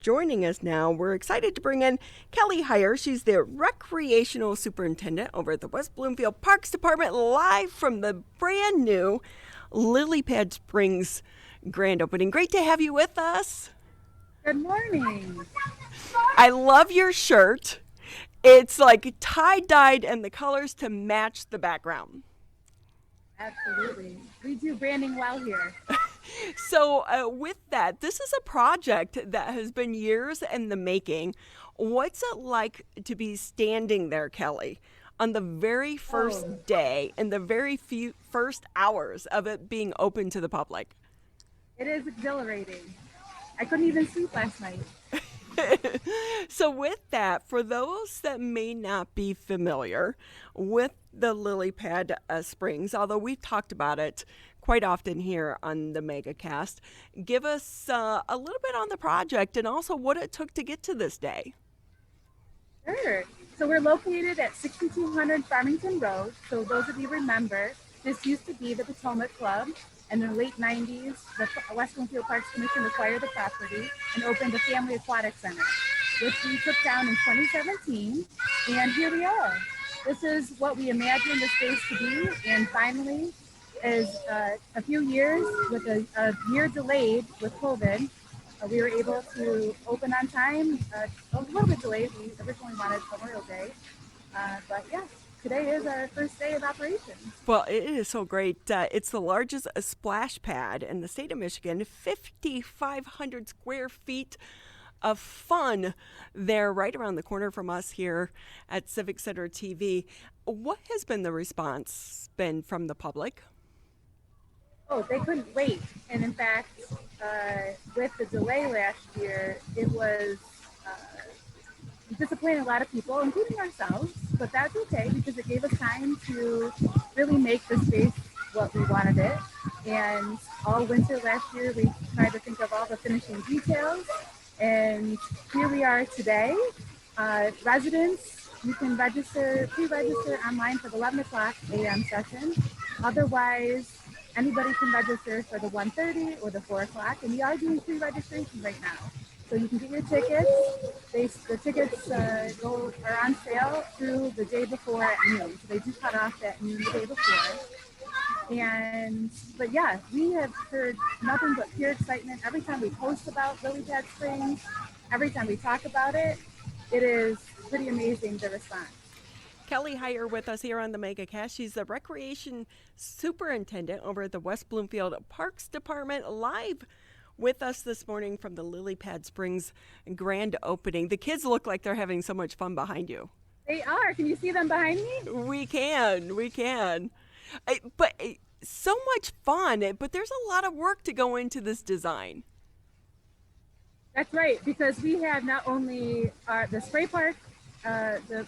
Joining us now, we're excited to bring in Kelly Hyer. She's the Recreational Superintendent over at the West Bloomfield Parks Department, live from the brand new Lily Pad Springs grand opening. Great to have you with us. Good morning. I love your shirt. It's like tie-dyed and the colors to match the background. Absolutely. We do branding well here. So with that, this is a project that has been years in the making. What's it like to be standing there, Kelly, on the very first day and the very first hours of it being open to the public? It is exhilarating. I couldn't even sleep last night. So with that, for those that may not be familiar with the Lily Pad Springs, although we've talked about it quite often here on the MegaCast, give us a little bit on the project and also what it took to get to this day. Sure. So we're located at 6200 Farmington Road. So those of you remember, this used to be the Potomac Club. And in the late 90s, the West Bloomfield Parks Commission acquired the property and opened the Family Aquatic Center, which we took down in 2017. And here we are. This is what we imagined the space to be. And finally, is a few years, with a year delayed with COVID, we were able to open on time, a little bit delayed. We originally wanted Memorial Day, but yeah, today is our first day of operations. Well, it is so great. It's the largest splash pad in the state of Michigan, 5,500 square feet of fun there right around the corner from us here at Civic Center TV. What has been the response been from the public? Oh, they couldn't wait. And in fact, with the delay last year, it was disappointing a lot of people, including ourselves, but that's okay because it gave us time to really make the space what we wanted it. And all winter last year, we tried to think of all the finishing details. And here we are today. Residents, you can pre-register online for the 11 o'clock a.m. session. Otherwise, anybody can register for the 1:30 or the 4 o'clock, and we are doing pre-registration right now. So you can get your tickets. The tickets are on sale through the day before at noon. So they do cut off at noon the day before. But yeah, we have heard nothing but pure excitement. Every time we post about Lily Pad Springs, every time we talk about it, it is pretty amazing, the response. Kelly Hyer with us here on the MegaCast. She's the Recreation Superintendent over at the West Bloomfield Parks Department, live with us this morning from the Lily Pad Springs grand opening. The kids look like they're having so much fun behind you. They are. Can you see them behind me? We can. But so much fun, but there's a lot of work to go into this design. That's right, because we have not only the spray park,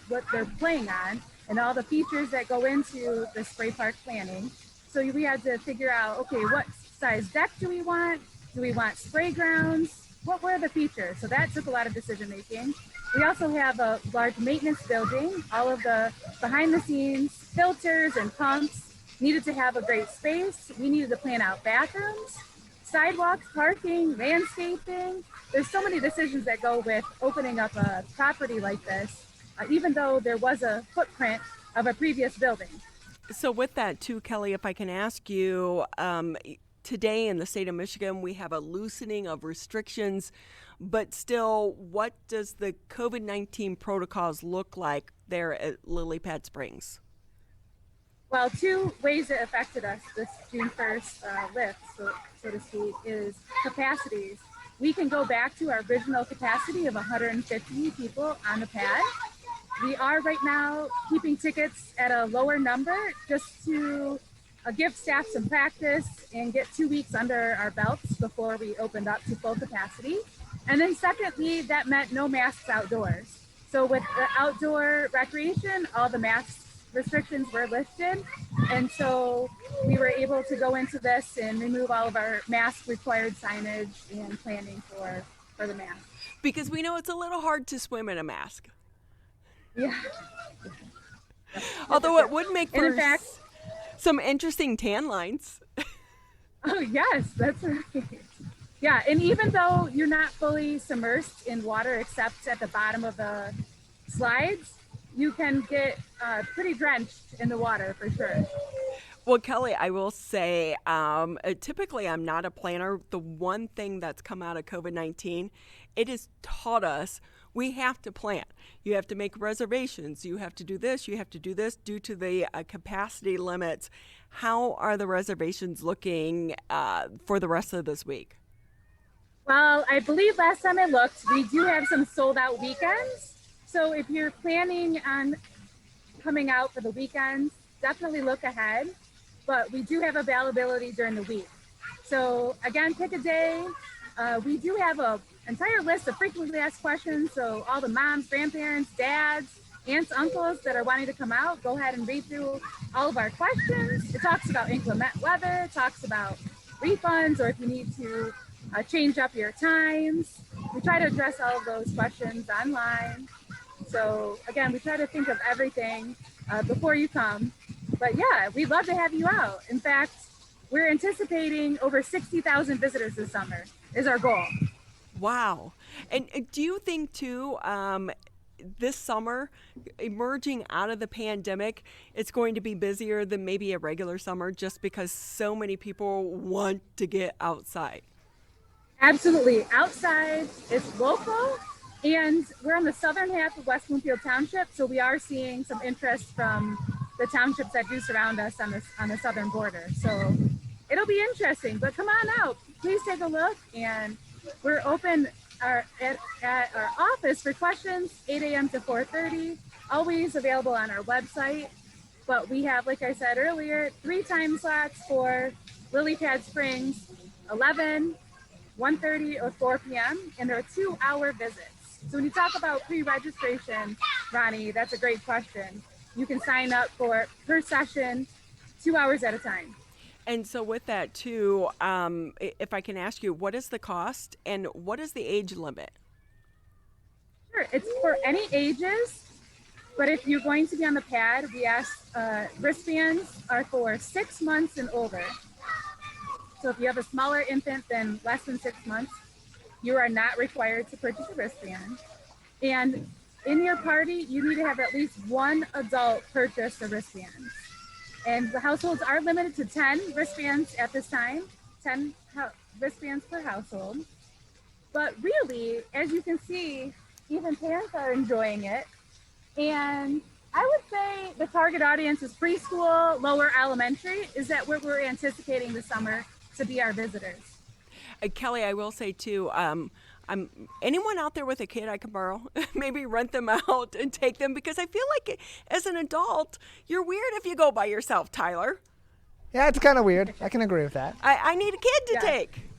what they're playing on, and all the features that go into the spray park planning. So we had to figure out, okay, what size deck do we want? Do we want spray grounds? What were the features? So that took a lot of decision making. We also have a large maintenance building. All of the behind the scenes filters and pumps needed to have a great space. We needed to plan out bathrooms, sidewalks, parking, landscaping. There's so many decisions that go with opening up a property like this, even though there was a footprint of a previous building. So with that too, Kelly, if I can ask you, today in the state of Michigan, we have a loosening of restrictions, but still, what does the COVID-19 protocols look like there at Lily Pad Springs? Well, two ways it affected us this June 1st lift, so to speak, is capacities. We can go back to our original capacity of 150 people on the pad. We are right now keeping tickets at a lower number just to give staff some practice and get 2 weeks under our belts before we opened up to full capacity. And then secondly, that meant no masks outdoors. So with the outdoor recreation, all the mask restrictions were lifted. And so we were able to go into this and remove all of our mask required signage and planning for the mask. Because we know it's a little hard to swim in a mask. Yeah. Although it would make for in fact, some interesting tan lines. Oh, yes, that's right. Yeah, and even though you're not fully submersed in water except at the bottom of the slides, you can get pretty drenched in the water for sure. Well, Kelly, I will say, typically I'm not a planner. The one thing that's come out of COVID-19, it has taught us we have to plan. You have to make reservations. You have to do this. You have to do this due to the capacity limits. How are the reservations looking for the rest of this week? Well, I believe last time I looked, we do have some sold out weekends. So if you're planning on coming out for the weekends, definitely look ahead. But we do have availability during the week. So again, pick a day. We do have an entire list of frequently asked questions. So all the moms, grandparents, dads, aunts, uncles that are wanting to come out, go ahead and read through all of our questions. It talks about inclement weather, it talks about refunds, or if you need to change up your times. We try to address all of those questions online. So again, we try to think of everything before you come. But yeah, we'd love to have you out. In fact, we're anticipating over 60,000 visitors this summer is our goal. Wow. And do you think, too, this summer, emerging out of the pandemic, it's going to be busier than maybe a regular summer just because so many people want to get outside? Absolutely. Outside is local, and we're on the southern half of West Bloomfield Township, so we are seeing some interest from the townships that do surround us on the southern border. So it'll be interesting, but come on out. Please take a look, and we're open at our office for questions, 8 a.m. to 4:30, always available on our website. But we have, like I said earlier, 3 time slots for Lily Pad Springs, 11, 1:30, or 4 p.m., and they're 2-hour visits. So when you talk about pre-registration, Ronnie, that's a great question. You can sign up for per session, 2 hours at a time. And so with that, too, if I can ask you, what is the cost and what is the age limit? Sure, it's for any ages, but if you're going to be on the pad, we ask wristbands are for 6 months and older. So if you have a smaller infant than less than 6 months, you are not required to purchase a wristband. And in your party, you need to have at least one adult purchase a wristband. And the households are limited to 10 wristbands at this time, 10 wristbands per household. But really, as you can see, even parents are enjoying it. And I would say the target audience is preschool, lower elementary. Is that what we're anticipating this summer to be our visitors? Kelly, I will say, too, anyone out there with a kid I can borrow, maybe rent them out and take them, because I feel like as an adult, you're weird if you go by yourself, Tyler. Yeah, it's kind of weird. I can agree with that. I need a kid to take.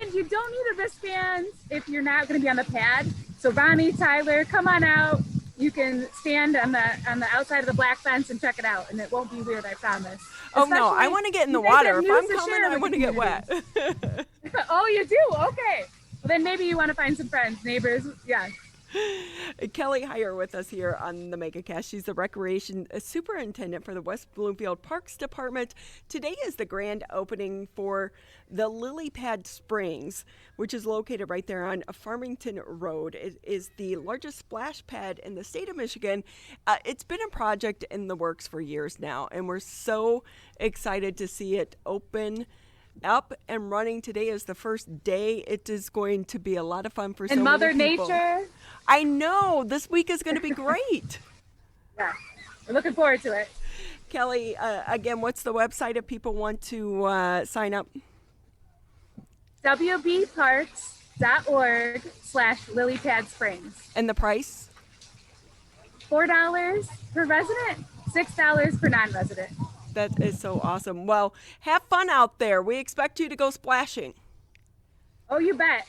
And you don't need a wristband if you're not going to be on the pad. So Ronnie, Tyler, come on out. You can stand on the outside of the black fence and check it out, and it won't be weird, I promise. Oh, no, I want to get in the water. If I'm coming, I want to get wet. Oh, you do? Okay. Well, then maybe you want to find some friends, neighbors. Yeah. Kelly Hyer with us here on the MegaCast. She's the Recreation Superintendent for the West Bloomfield Parks Department. Today is the grand opening for the Lily Pad Springs, which is located right there on Farmington Road. It is the largest splash pad in the state of Michigan. It's been a project in the works for years now, and we're so excited to see it open up and running. Today is the first day. It is going to be a lot of fun for so Mother many people. Nature. I know. This week is going to be great. Yeah, we're looking forward to it. Kelly, again, what's the website if people want to sign up? wbparks.org/lilypadsprings. And the price? $4 per resident, $6 per non-resident. That is so awesome. Well, have fun out there. We expect you to go splashing. Oh, you bet.